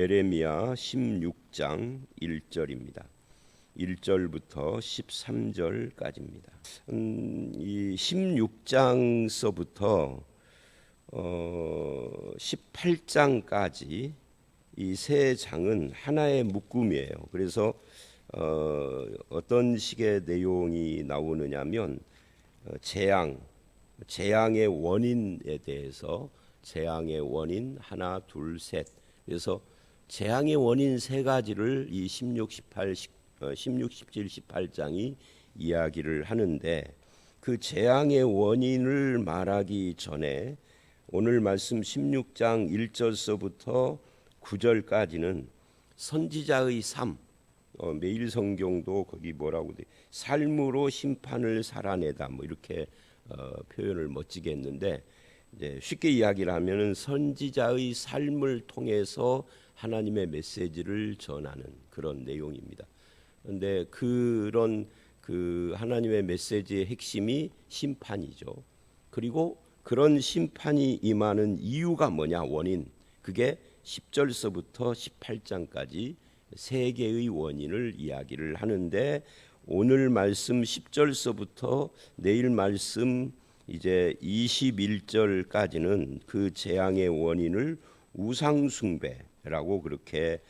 에레미야 16장 1절입니다. 1절부터 13절까지입니다. 이 16장서부터 18장까지 이 세 장은 하나의 묶음이에요. 그래서 어떤 식의 내용이 나오느냐면 재앙의 원인에 대해서 재앙의 원인 하나 둘 셋. 그래서 재앙의 원인 세 가지를 이 16, 17, 18장이 이야기를 하는데, 그 재앙의 원인을 말하기 전에 오늘 말씀 16장 1절서부터 9절까지는 선지자의 삶, 매일 성경도 거기 뭐라고 돼? 삶으로 심판을 살아내다 뭐 이렇게 표현을 멋지게 했는데, 이제 쉽게 이야기를 하면은 선지자의 삶을 통해서 하나님의 메시지를 전하는 그런 내용입니다. 그런데 그런 그 하나님의 메시지의 핵심이 심판이죠. 그리고 그런 심판이 임하는 이유가 뭐냐, 원인. 그게 10절서부터 18장까지 세 개의 원인을 이야기를 하는데, 오늘 말씀 10절서부터 내일 말씀 이제 21절까지는 그 재앙의 원인을 우상숭배라고 그렇게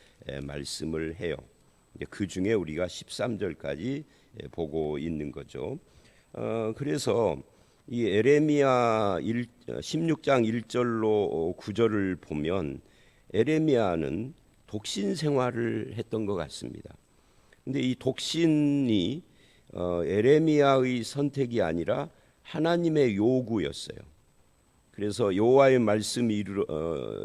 말씀을 해요. 그 중에 우리가 13절까지 보고 있는 거죠. 그래서 이 에레미야 16장 1절로 9절을 보면 에레미야는 독신 생활을 했던 것 같습니다. 근데 이 독신이 에레미야의 선택이 아니라 하나님의 요구였어요. 그래서 여호와의 말씀이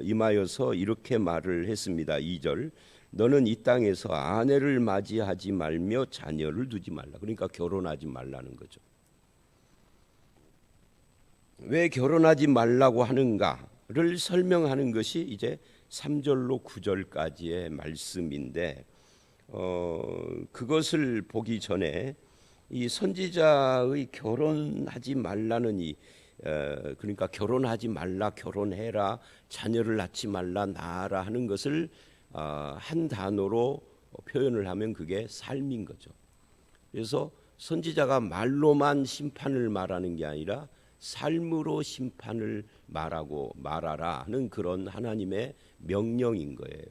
임하여서 이렇게 말을 했습니다. 2절, 너는 이 땅에서 아내를 맞이하지 말며 자녀를 두지 말라. 그러니까 결혼하지 말라는 거죠. 왜 결혼하지 말라고 하는가를 설명하는 것이 이제 3절로 9절까지의 말씀인데, 그것을 보기 전에 이 선지자의 결혼하지 말라는 그러니까 결혼하지 말라, 결혼해라, 자녀를 낳지 말라, 낳아라 하는 것을 한 단어로 표현을 하면 그게 삶인 거죠. 그래서 선지자가 말로만 심판을 말하는 게 아니라 삶으로 심판을 말하라 하는 그런 하나님의 명령인 거예요.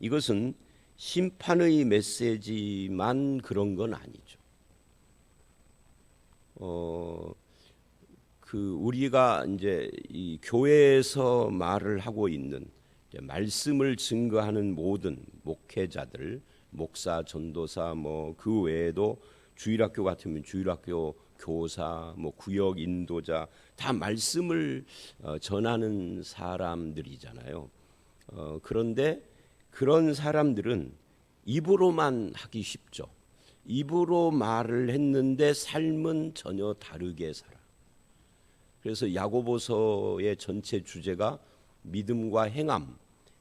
이것은 심판의 메시지만 그런 건 아니죠. 우리가 이제 이 교회에서 말을 하고 있는 말씀을 증거하는 모든 목회자들, 목사, 전도사, 뭐 그 외에도 주일학교 같으면 주일학교 교사, 뭐 구역 인도자, 다 말씀을 전하는 사람들이잖아요. 그런데 그런 사람들은 입으로만 하기 쉽죠. 입으로 말을 했는데 삶은 전혀 다르게 살아. 그래서 야고보서의 전체 주제가 믿음과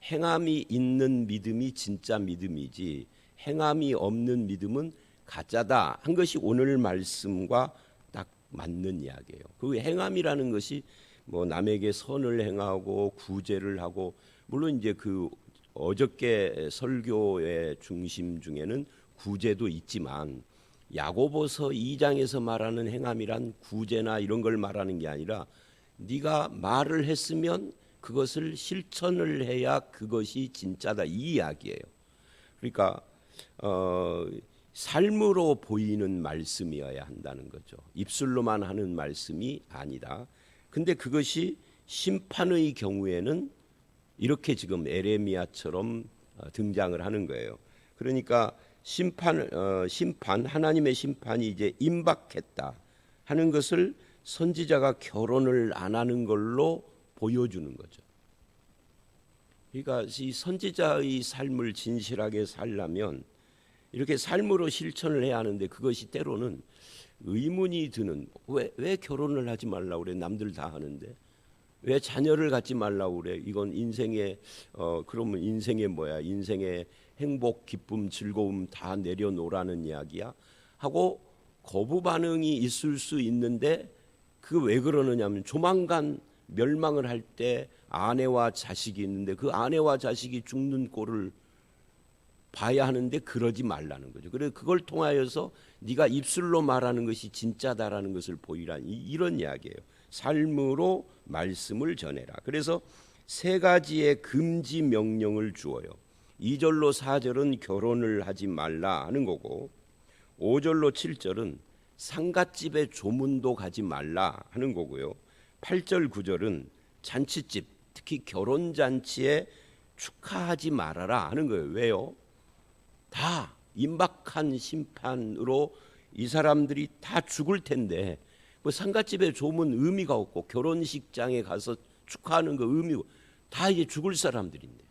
행함이 있는 믿음이 진짜 믿음이지 행함이 없는 믿음은 가짜다 한 것이 오늘 말씀과 딱 맞는 이야기예요. 그 행함이라는 것이 뭐 남에게 선을 행하고 구제를 하고, 물론 이제 그 어저께 설교의 중심 중에는 구제도 있지만 야고보서 2장에서 말하는 행함이란 구제나 이런 걸 말하는 게 아니라 네가 말을 했으면 그것을 실천을 해야 그것이 진짜다, 이 이야기예요. 그러니까 삶으로 보이는 말씀이어야 한다는 거죠. 입술로만 하는 말씀이 아니다. 근데 그것이 심판의 경우에는 이렇게 지금 에레미야처럼 등장을 하는 거예요. 그러니까 심판, 하나님의 심판이 이제 임박했다 하는 것을 선지자가 결혼을 안 하는 걸로 보여주는 거죠. 그러니까 이 선지자의 삶을 진실하게 살려면 이렇게 삶으로 실천을 해야 하는데, 그것이 때로는 의문이 드는, 왜 결혼을 하지 말라고 그래? 남들 다 하는데. 왜 자녀를 갖지 말라고 그래? 이건 인생의 그러면 인생의 뭐야? 인생의 행복, 기쁨, 즐거움 다 내려놓으라는 이야기야? 하고 거부 반응이 있을 수 있는데, 그 왜 그러느냐면 조만간 멸망을 할 때 아내와 자식이 있는데 그 아내와 자식이 죽는 꼴을 봐야 하는데 그러지 말라는 거죠. 그래서 그걸 통하여서 네가 입술로 말하는 것이 진짜다라는 것을 보이라, 이런 이야기예요. 삶으로 말씀을 전해라. 그래서 세 가지의 금지 명령을 주어요. 2절로 4절은 결혼을 하지 말라 하는 거고, 5절로 7절은 상갓집에 조문도 가지 말라 하는 거고요. 8절 9절은 잔치집, 특히 결혼잔치에 축하하지 말아라 하는 거예요. 왜요? 다 임박한 심판으로 이 사람들이 다 죽을 텐데 뭐 상갓집에 조문 의미가 없고 결혼식장에 가서 축하하는 거 의미고, 다 이제 죽을 사람들인데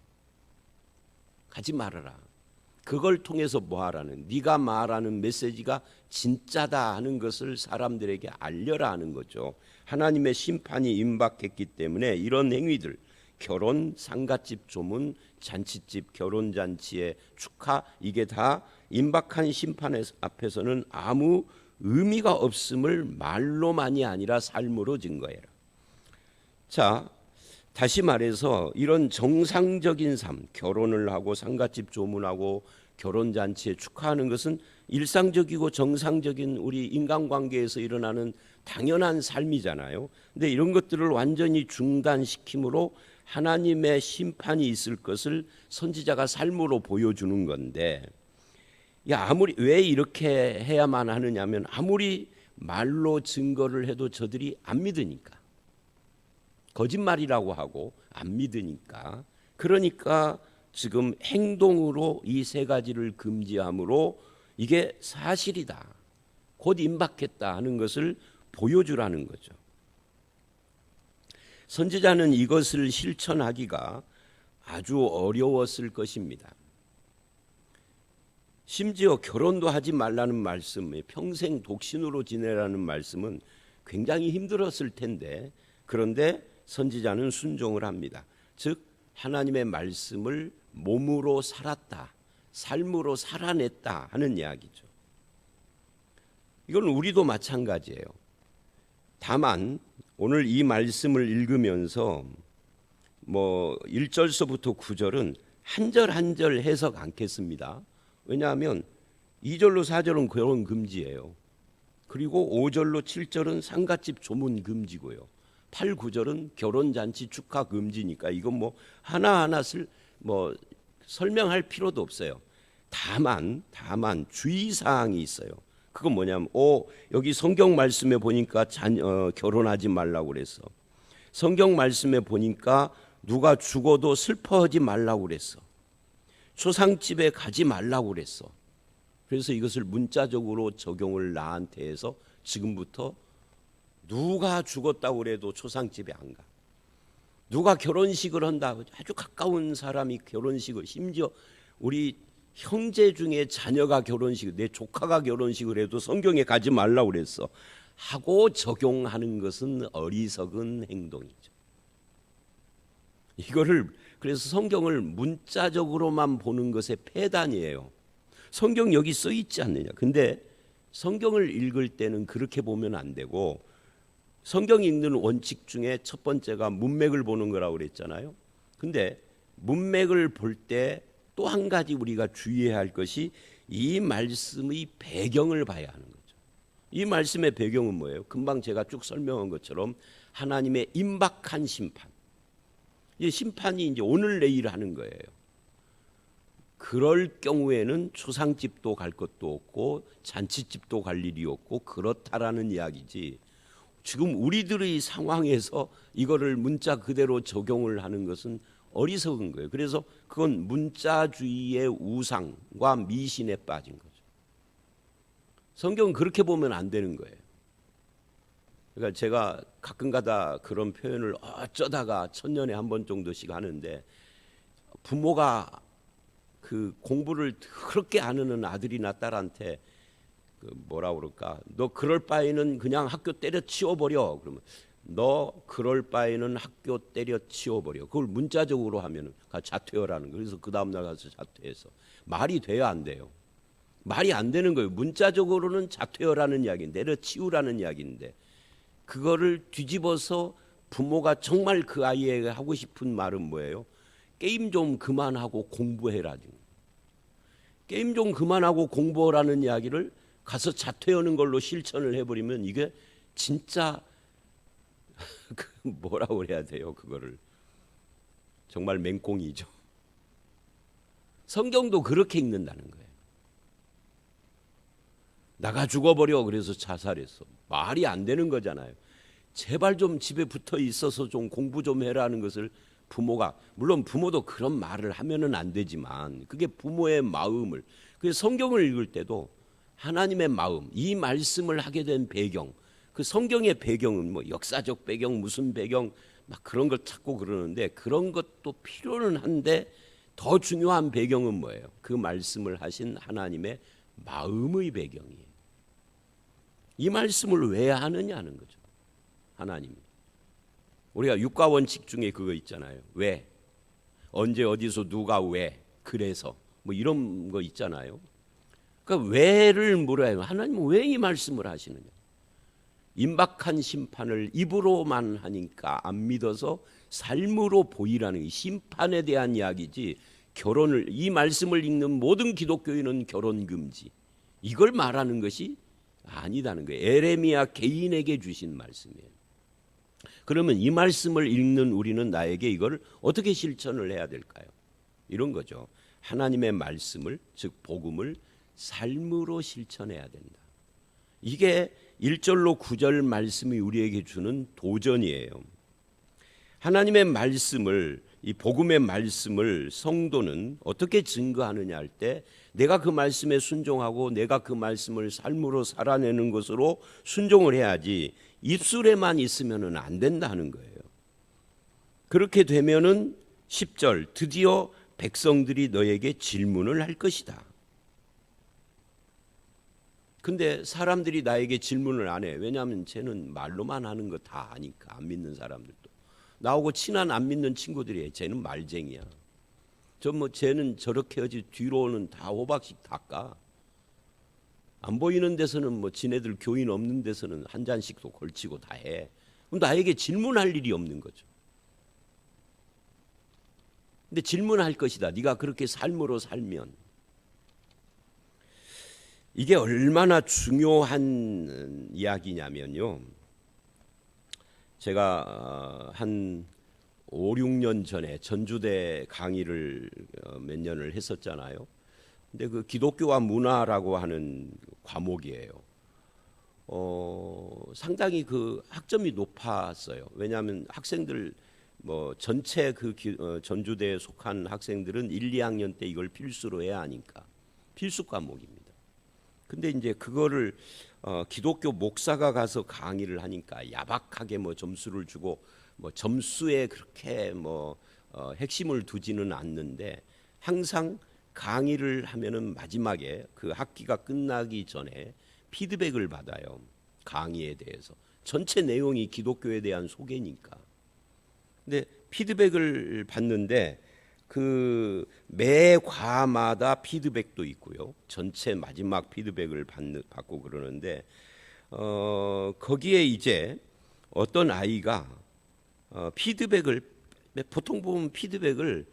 가지 말아라. 그걸 통해서 뭐 하라는, 네가 말하는 메시지가 진짜다 하는 것을 사람들에게 알려라 하는 거죠. 하나님의 심판이 임박했기 때문에 이런 행위들, 결혼, 상갓집 조문, 잔치집, 결혼잔치의 축하, 이게 다 임박한 심판 앞에서는 아무 의미가 없음을 말로만이 아니라 삶으로 증거해라. 자, 다시 말해서 이런 정상적인 삶, 결혼을 하고 상갓집 조문하고 결혼잔치에 축하하는 것은 일상적이고 정상적인 우리 인간관계에서 일어나는 당연한 삶이잖아요. 근데 이런 것들을 완전히 중단시킴으로 하나님의 심판이 있을 것을 선지자가 삶으로 보여주는 건데, 아무리 왜 이렇게 해야만 하느냐면 아무리 말로 증거를 해도 저들이 안 믿으니까, 거짓말이라고 하고 안 믿으니까, 그러니까 지금 행동으로 이 세 가지를 금지함으로 이게 사실이다, 곧 임박했다 하는 것을 보여주라는 거죠. 선지자는 이것을 실천하기가 아주 어려웠을 것입니다. 심지어 결혼도 하지 말라는 말씀, 평생 독신으로 지내라는 말씀은 굉장히 힘들었을 텐데, 그런데 선지자는 순종을 합니다. 즉 하나님의 말씀을 몸으로 살았다, 삶으로 살아냈다 하는 이야기죠. 이건 우리도 마찬가지예요. 다만 오늘 이 말씀을 읽으면서 1절서부터 9절은 한 절 한 절 해석 않겠습니다. 왜냐하면 2절로 4절은 결혼 금지예요. 그리고 5절로 7절은 상갓집 조문 금지고요. 8, 9절은 결혼잔치 축하 금지니까 이건 하나하나 설명할 필요도 없어요. 다만 주의사항이 있어요. 그건 뭐냐면 여기 성경 말씀에 보니까 결혼하지 말라고 그랬어. 성경 말씀에 보니까 누가 죽어도 슬퍼하지 말라고 그랬어. 초상집에 가지 말라고 그랬어. 그래서 이것을 문자적으로 적용을 나한테 해서 지금부터 누가 죽었다고 그래도 초상집에 안 가. 누가 결혼식을 한다, 아주 가까운 사람이 결혼식을, 심지어 우리 형제 중에 자녀가 결혼식, 내 조카가 결혼식을 해도 성경에 가지 말라고 그랬어 하고 적용하는 것은 어리석은 행동이죠. 이거를 그래서 성경을 문자적으로만 보는 것의 폐단이에요. 성경 여기 써 있지 않느냐. 근데 성경을 읽을 때는 그렇게 보면 안 되고, 성경 읽는 원칙 중에 첫 번째가 문맥을 보는 거라고 그랬잖아요. 근데 문맥을 볼 때 또 한 가지 우리가 주의해야 할 것이 이 말씀의 배경을 봐야 하는 거죠. 이 말씀의 배경은 뭐예요? 금방 제가 쭉 설명한 것처럼 하나님의 임박한 심판. 이 심판이 이제 오늘 내일 하는 거예요. 그럴 경우에는 초상집도 갈 것도 없고 잔치집도 갈 일이 없고 그렇다라는 이야기지, 지금 우리들의 상황에서 이거를 문자 그대로 적용을 하는 것은 어리석은 거예요. 그래서 그건 문자주의의 우상과 미신에 빠진 거죠. 성경은 그렇게 보면 안 되는 거예요. 그러니까 제가 가끔가다 그런 표현을 어쩌다가 천년에 한 번 정도씩 하는데, 부모가 그 공부를 그렇게 안 하는 아들이나 딸한테 뭐라 그럴까, 너 그럴 바에는 그냥 학교 때려치워버려. 그러면 너 그럴 바에는 학교 때려치워버려. 그걸 문자적으로 하면은 자퇴하라는 거예요. 그래서 그 다음날 가서 자퇴해서. 말이 돼요, 안 돼요? 말이 안 되는 거예요. 문자적으로는 자퇴하라는 이야기인데, 내려치우라는 이야기인데, 그거를 뒤집어서 부모가 정말 그 아이에게 하고 싶은 말은 뭐예요? 게임 좀 그만하고 공부해라. 게임 좀 그만하고 공부하라는 이야기를 가서 자퇴하는 걸로 실천을 해버리면 이게 진짜 뭐라고 그래야 돼요? 그거를 정말 맹꽁이죠. 성경도 그렇게 읽는다는 거예요. 나가 죽어버려 그래서 자살했어. 말이 안 되는 거잖아요. 제발 좀 집에 붙어 있어서 좀 공부 좀 해라는 것을 부모가, 물론 부모도 그런 말을 하면은 안 되지만 그게 부모의 마음을, 그 성경을 읽을 때도 하나님의 마음, 이 말씀을 하게 된 배경, 그 성경의 배경은 뭐 역사적 배경, 무슨 배경 막 그런 걸 찾고 그러는데 그런 것도 필요는 한데 더 중요한 배경은 뭐예요? 그 말씀을 하신 하나님의 마음의 배경이에요. 이 말씀을 왜 하느냐는 거죠. 하나님이. 우리가 육가 원칙 중에 그거 있잖아요. 왜? 언제 어디서 누가 왜? 그래서 뭐 이런 거 있잖아요. 그러니까 왜를 물어야 해요. 하나님은 왜 이 말씀을 하시느냐? 임박한 심판을 입으로만 하니까 안 믿어서 삶으로 보이라는 게 심판에 대한 이야기지, 결혼을, 이 말씀을 읽는 모든 기독교인은 결혼 금지, 이걸 말하는 것이 아니다는 거예요. 에레미야 개인에게 주신 말씀이에요. 그러면 이 말씀을 읽는 우리는 나에게 이걸 어떻게 실천을 해야 될까요? 이런 거죠. 하나님의 말씀을, 즉 복음을 삶으로 실천해야 된다. 이게 1절로 9절 말씀이 우리에게 주는 도전이에요. 하나님의 말씀을, 이 복음의 말씀을 성도는 어떻게 증거하느냐 할 때 내가 그 말씀에 순종하고 내가 그 말씀을 삶으로 살아내는 것으로 순종을 해야지 입술에만 있으면은 안 된다는 거예요. 그렇게 되면은 10절, 드디어 백성들이 너에게 질문을 할 것이다. 근데 사람들이 나에게 질문을 안 해. 왜냐하면 쟤는 말로만 하는 거 다 아니까. 안 믿는 사람들도. 나하고 친한 안 믿는 친구들이 해. 쟤는 말쟁이야. 쟤는 저렇게 하지 뒤로는 다 호박씩 닦아. 안 보이는 데서는 뭐 지네들 교인 없는 데서는 한 잔씩도 걸치고 다 해. 그럼 나에게 질문할 일이 없는 거죠. 근데 질문할 것이다. 네가 그렇게 삶으로 살면. 이게 얼마나 중요한 이야기냐면요. 제가 한 5, 6년 전에 전주대 강의를 몇 년을 했었잖아요. 근데 그 기독교와 문화라고 하는 과목이에요. 상당히 그 학점이 높았어요. 왜냐하면 학생들 뭐 전체 전주대에 속한 학생들은 1, 2학년 때 이걸 필수로 해야 하니까 필수 과목입니다. 근데 이제 그거를 기독교 목사가 가서 강의를 하니까 야박하게 뭐 점수를 주고 뭐 점수에 그렇게 핵심을 두지는 않는데 항상 강의를 하면은 마지막에 그 학기가 끝나기 전에 피드백을 받아요. 강의에 대해서. 전체 내용이 기독교에 대한 소개니까. 근데 피드백을 받는데 그 매 과마다 피드백도 있고요. 전체 마지막 피드백을 받고 그러는데 거기에 이제 어떤 아이가 피드백을, 보통 보면 피드백을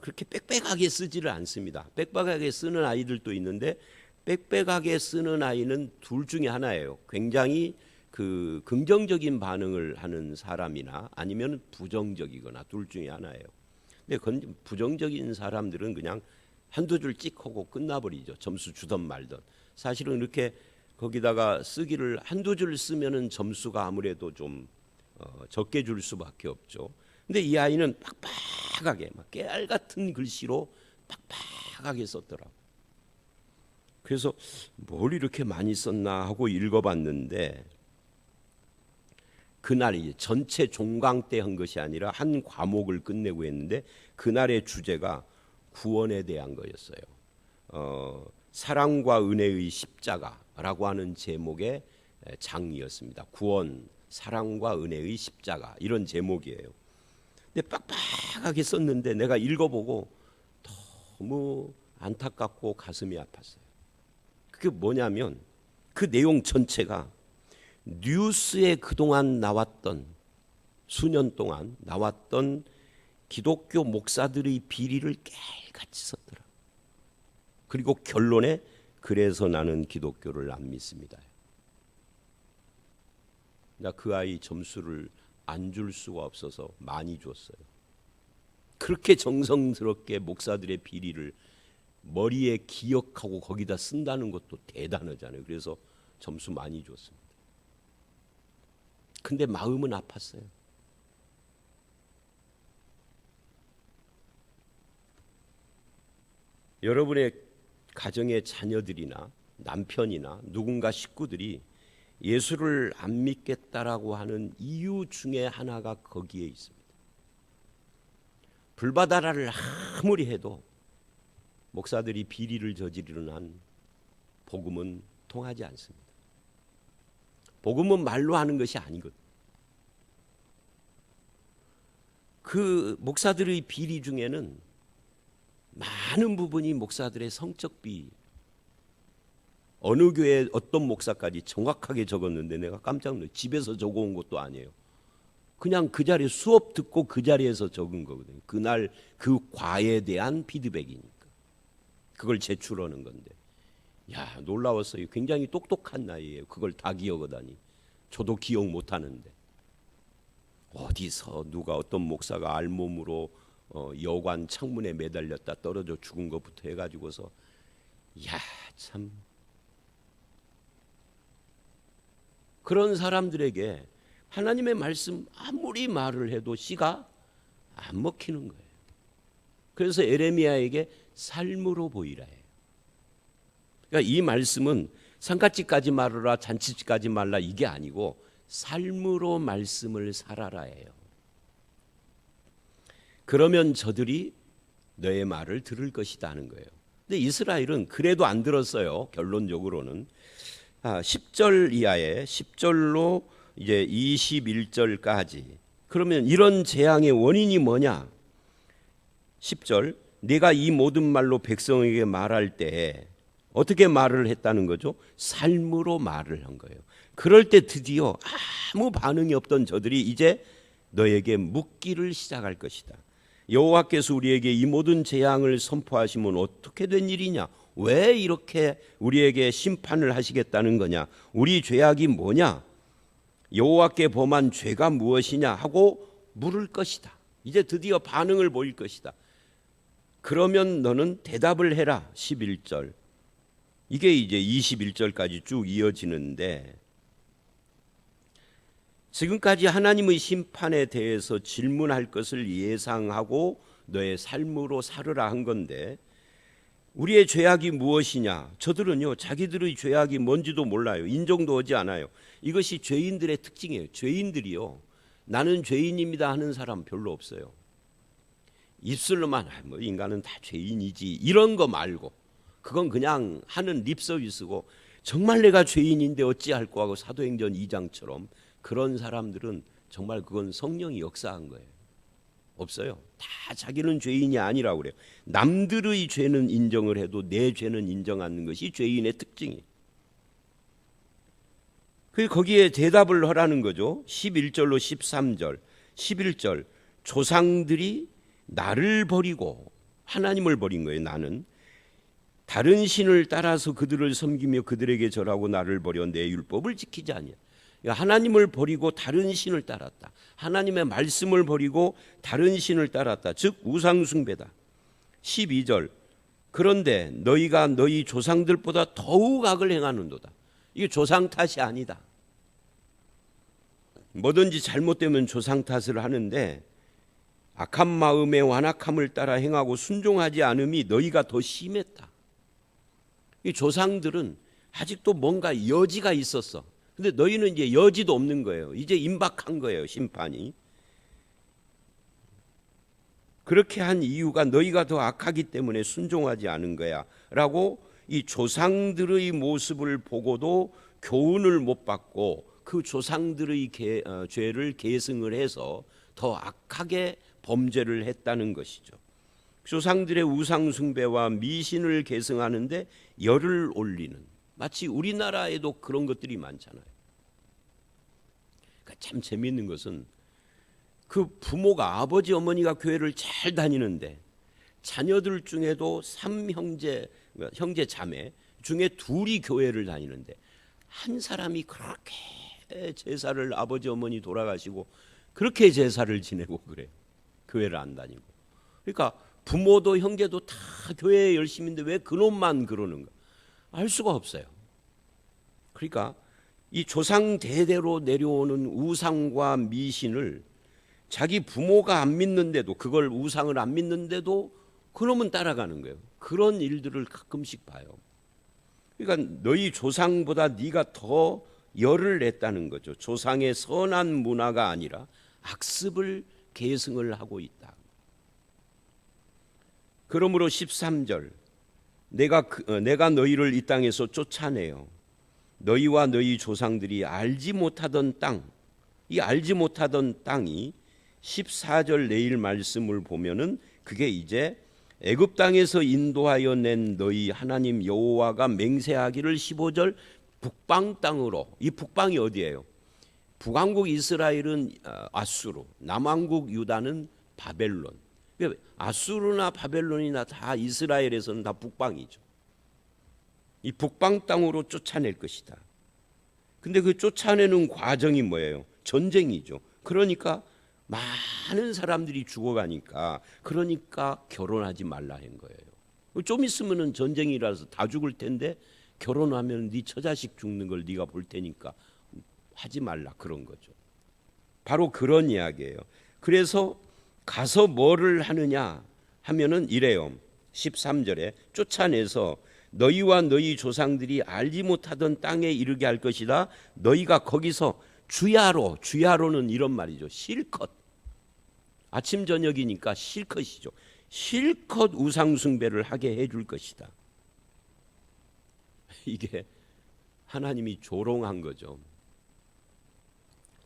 그렇게 빽빽하게 쓰지를 않습니다. 빽빽하게 쓰는 아이들도 있는데 빽빽하게 쓰는 아이는 둘 중에 하나예요. 굉장히 그 긍정적인 반응을 하는 사람이나 아니면 부정적이거나 둘 중에 하나예요. 근데 부정적인 사람들은 그냥 한두 줄 찍 하고 끝나버리죠. 점수 주던 말던. 사실은 이렇게 거기다가 쓰기를 한두 줄 쓰면은 점수가 아무래도 좀 적게 줄 수밖에 없죠. 근데 이 아이는 빡빡하게 막 깨알 같은 글씨로 빡빡하게 썼더라고. 그래서 뭘 이렇게 많이 썼나 하고 읽어봤는데 그날 이제 전체 종강 때 한 것이 아니라 한 과목을 끝내고 했는데 그날의 주제가 구원에 대한 거였어요. 사랑과 은혜의 십자가라고 하는 제목의 장이었습니다. 구원, 사랑과 은혜의 십자가 이런 제목이에요. 근데 빡빡하게 썼는데 내가 읽어보고 너무 안타깝고 가슴이 아팠어요. 그게 뭐냐면 그 내용 전체가 뉴스에 그동안 나왔던 수년 동안 나왔던 기독교 목사들의 비리를 깨알같이 썼더라. 그리고 결론에 그래서 나는 기독교를 안 믿습니다. 나 그 아이 점수를 안 줄 수가 없어서 많이 줬어요. 그렇게 정성스럽게 목사들의 비리를 머리에 기억하고 거기다 쓴다는 것도 대단하잖아요. 그래서 점수 많이 줬습니다. 근데 마음은 아팠어요. 여러분의 가정의 자녀들이나 남편이나 누군가 식구들이 예수를 안 믿겠다라고 하는 이유 중에 하나가 거기에 있습니다. 불바다라를 아무리 해도 목사들이 비리를 저지르는 한 복음은 통하지 않습니다. 복음은 말로 하는 것이 아니거든요. 그 목사들의 비리 중에는 많은 부분이 목사들의 성적 비리, 어느 교회 어떤 목사까지 정확하게 적었는데 내가 깜짝 놀랐어요. 집에서 적어온 것도 아니에요. 그냥 그 자리에 수업 듣고 그 자리에서 적은 거거든요. 그날 그 과에 대한 피드백이니까. 그걸 제출하는 건데. 야, 놀라웠어요. 굉장히 똑똑한 나이에요. 그걸 다 기억하다니. 저도 기억 못하는데. 어디서 누가 어떤 목사가 알몸으로 여관 창문에 매달렸다 떨어져 죽은 것부터 해가지고서 야, 참. 그런 사람들에게 하나님의 말씀 아무리 말을 해도 씨가 안 먹히는 거예요. 그래서 에레미야에게 삶으로 보이라 해요. 그러니까 이 말씀은 상갓집까지 말하라 잔치집까지 말라 이게 아니고 삶으로 말씀을 살아라 해요. 그러면 저들이 너의 말을 들을 것이다 하는 거예요. 근데 이스라엘은 그래도 안 들었어요. 결론적으로는 10절 이하에 10절로 이제 21절까지. 그러면 이런 재앙의 원인이 뭐냐? 10절 내가 이 모든 말로 백성에게 말할 때 어떻게 말을 했다는 거죠? 삶으로 말을 한 거예요. 그럴 때 드디어 아무 반응이 없던 저들이 이제 너에게 묻기를 시작할 것이다. 여호와께서 우리에게 이 모든 재앙을 선포하시면 어떻게 된 일이냐? 왜 이렇게 우리에게 심판을 하시겠다는 거냐? 우리 죄악이 뭐냐? 여호와께 범한 죄가 무엇이냐 하고 물을 것이다. 이제 드디어 반응을 보일 것이다. 그러면 너는 대답을 해라. 11절. 이게 이제 21절까지 쭉 이어지는데 지금까지 하나님의 심판에 대해서 질문할 것을 예상하고 너의 삶으로 살으라 한 건데 우리의 죄악이 무엇이냐? 저들은요 자기들의 죄악이 뭔지도 몰라요. 인정도 하지 않아요. 이것이 죄인들의 특징이에요. 죄인들이요 나는 죄인입니다 하는 사람 별로 없어요. 입술로만 뭐 인간은 다 죄인이지 이런 거 말고 그건 그냥 하는 립 서비스고 정말 내가 죄인인데 어찌할꼬 하고 사도행전 2장처럼 그런 사람들은 정말 그건 성령이 역사한 거예요. 없어요. 다 자기는 죄인이 아니라고 그래요. 남들의 죄는 인정을 해도 내 죄는 인정 않는 것이 죄인의 특징이에요. 거기에 대답을 하라는 거죠. 11절로 13절 11절 조상들이 나를 버리고 하나님을 버린 거예요. 나는 다른 신을 따라서 그들을 섬기며 그들에게 절하고 나를 버려 내 율법을 지키지 아니야. 하나님을 버리고 다른 신을 따랐다. 하나님의 말씀을 버리고 다른 신을 따랐다. 즉 우상 숭배다. 12절 그런데 너희가 너희 조상들보다 더욱 악을 행하는도다. 이게 조상 탓이 아니다. 뭐든지 잘못되면 조상 탓을 하는데 악한 마음의 완악함을 따라 행하고 순종하지 않음이 너희가 더 심했다. 이 조상들은 아직도 뭔가 여지가 있었어. 근데 너희는 이제 여지도 없는 거예요. 이제 임박한 거예요, 심판이. 그렇게 한 이유가 너희가 더 악하기 때문에 순종하지 않은 거야 라고 이 조상들의 모습을 보고도 교훈을 못 받고 그 조상들의 죄를 계승을 해서 더 악하게 범죄를 했다는 것이죠. 조상들의 우상 숭배와 미신을 계승하는데 열을 올리는, 마치 우리나라에도 그런 것들이 많잖아요. 그러니까 참 재미있는 것은 그 부모가 아버지 어머니가 교회를 잘 다니는데 자녀들 중에도 형제 자매 중에 둘이 교회를 다니는데 한 사람이 그렇게 제사를 아버지 어머니 돌아가시고 그렇게 제사를 지내고 그래. 교회를 안 다니고. 그러니까 부모도 형제도 다 교회에 열심인데 왜 그놈만 그러는가? 알 수가 없어요. 그러니까 이 조상 대대로 내려오는 우상과 미신을 자기 부모가 안 믿는데도, 그걸 우상을 안 믿는데도 그놈은 따라가는 거예요. 그런 일들을 가끔씩 봐요. 그러니까 너희 조상보다 네가 더 열을 냈다는 거죠. 조상의 선한 문화가 아니라 악습을 계승을 하고 있다. 그러므로 13절 내가 너희를 이 땅에서 쫓아내요. 너희와 너희 조상들이 알지 못하던 땅, 이 알지 못하던 땅이 14절 내일 말씀을 보면은 그게 이제 애굽 땅에서 인도하여 낸 너희 하나님 여호와가 맹세하기를 15절 북방 땅으로. 이 북방이 어디예요? 북왕국 이스라엘은 아수르, 남왕국 유다는 바벨론. 아수르나 바벨론이나 다 이스라엘에서는 다 북방이죠. 이 북방 땅으로 쫓아낼 것이다. 근데 그 쫓아내는 과정이 뭐예요? 전쟁이죠. 그러니까 많은 사람들이 죽어가니까, 그러니까 결혼하지 말라 한 거예요. 좀 있으면은 전쟁이라서 다 죽을 텐데 결혼하면 네 처자식 죽는 걸 네가 볼 테니까 하지 말라, 그런 거죠. 바로 그런 이야기예요. 그래서 가서 뭐를 하느냐 하면은 이래요. 13절에 쫓아내서 너희와 너희 조상들이 알지 못하던 땅에 이르게 할 것이다. 너희가 거기서 주야로는 이런 말이죠. 실컷. 아침 저녁이니까 실컷이죠. 실컷 우상숭배를 하게 해줄 것이다. 이게 하나님이 조롱한 거죠.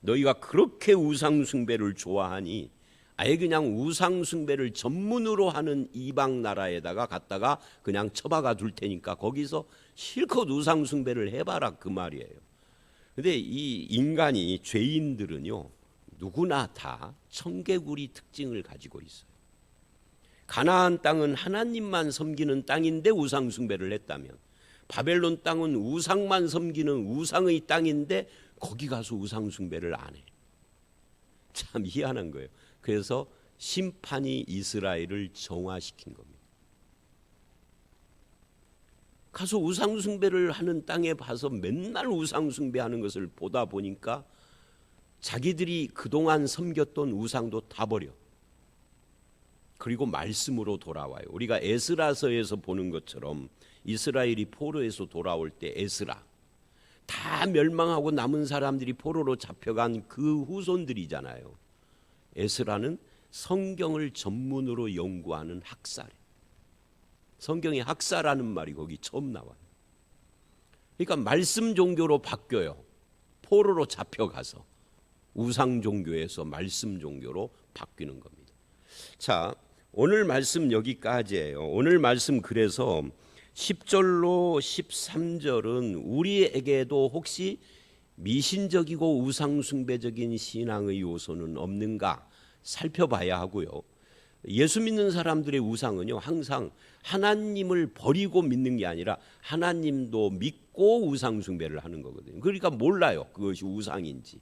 너희가 그렇게 우상숭배를 좋아하니 아예 그냥 우상숭배를 전문으로 하는 이방 나라에다가 갔다가 그냥 처박아 둘 테니까 거기서 실컷 우상숭배를 해봐라, 그 말이에요. 근데 이 인간이, 죄인들은요, 누구나 다 청개구리 특징을 가지고 있어요. 가나안 땅은 하나님만 섬기는 땅인데 우상숭배를 했다면, 바벨론 땅은 우상만 섬기는 우상의 땅인데 거기 가서 우상숭배를 안 해. 참 희한한 거예요. 그래서 심판이 이스라엘을 정화시킨 겁니다. 가서 우상숭배를 하는 땅에 봐서 맨날 우상숭배하는 것을 보다 보니까 자기들이 그동안 섬겼던 우상도 다 버려. 그리고 말씀으로 돌아와요. 우리가 에스라서에서 보는 것처럼 이스라엘이 포로에서 돌아올 때 에스라, 다 멸망하고 남은 사람들이 포로로 잡혀간 그 후손들이잖아요. 에스라는 성경을 전문으로 연구하는 학사래요. 성경에 학사라는 말이 거기 처음 나와요. 그러니까 말씀 종교로 바뀌어요. 포로로 잡혀가서 우상 종교에서 말씀 종교로 바뀌는 겁니다. 자, 오늘 말씀 여기까지예요. 오늘 말씀 그래서 10절로 13절은 우리에게도 혹시 미신적이고 우상숭배적인 신앙의 요소는 없는가 살펴봐야 하고요. 예수 믿는 사람들의 우상은요, 항상 하나님을 버리고 믿는 게 아니라 하나님도 믿고 우상숭배를 하는 거거든요. 그러니까 몰라요, 그것이 우상인지.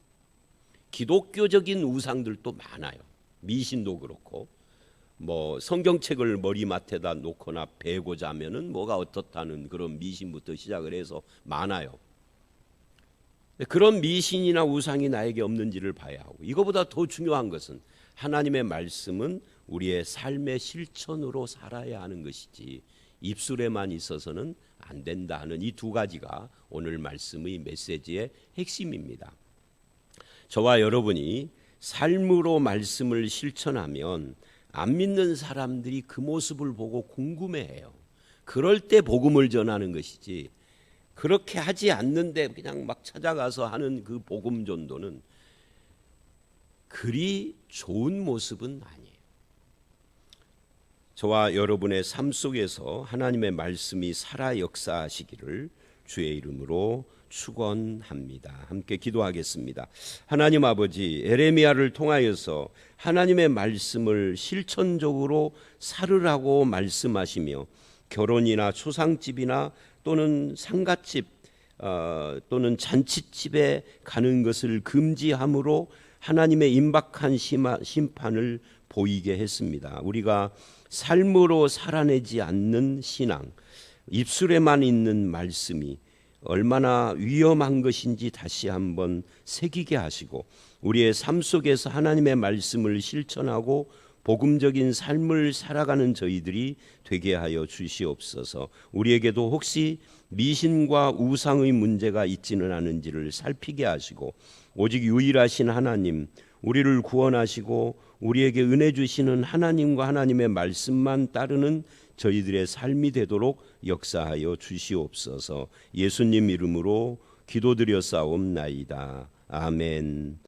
기독교적인 우상들도 많아요. 미신도 그렇고, 뭐 성경책을 머리맡에다 놓거나 베고자 하면은 뭐가 어떻다는 그런 미신부터 시작을 해서 많아요. 그런 미신이나 우상이 나에게 없는지를 봐야 하고, 이거보다 더 중요한 것은 하나님의 말씀은 우리의 삶의 실천으로 살아야 하는 것이지 입술에만 있어서는 안 된다 하는 이 두 가지가 오늘 말씀의 메시지의 핵심입니다. 저와 여러분이 삶으로 말씀을 실천하면 안 믿는 사람들이 그 모습을 보고 궁금해해요. 그럴 때 복음을 전하는 것이지, 그렇게 하지 않는데 그냥 막 찾아가서 하는 그 복음 전도는 그리 좋은 모습은 아니에요. 저와 여러분의 삶 속에서 하나님의 말씀이 살아 역사하시기를 주의 이름으로 축원합니다. 함께 기도하겠습니다. 하나님 아버지, 에레미야를 통하여서 하나님의 말씀을 실천적으로 살으라고 말씀하시며 결혼이나 초상집이나 또는 상갓집 또는 잔치집에 가는 것을 금지함으로 하나님의 임박한 심판을 보이게 했습니다. 우리가 삶으로 살아내지 않는 신앙, 입술에만 있는 말씀이 얼마나 위험한 것인지 다시 한번 새기게 하시고 우리의 삶 속에서 하나님의 말씀을 실천하고 복음적인 삶을 살아가는 저희들이 되게 하여 주시옵소서. 우리에게도 혹시 미신과 우상의 문제가 있지는 않은지를 살피게 하시고 오직 유일하신 하나님, 우리를 구원하시고 우리에게 은혜 주시는 하나님과 하나님의 말씀만 따르는 저희들의 삶이 되도록 역사하여 주시옵소서. 예수님 이름으로 기도드려 싸움나이다. 아멘.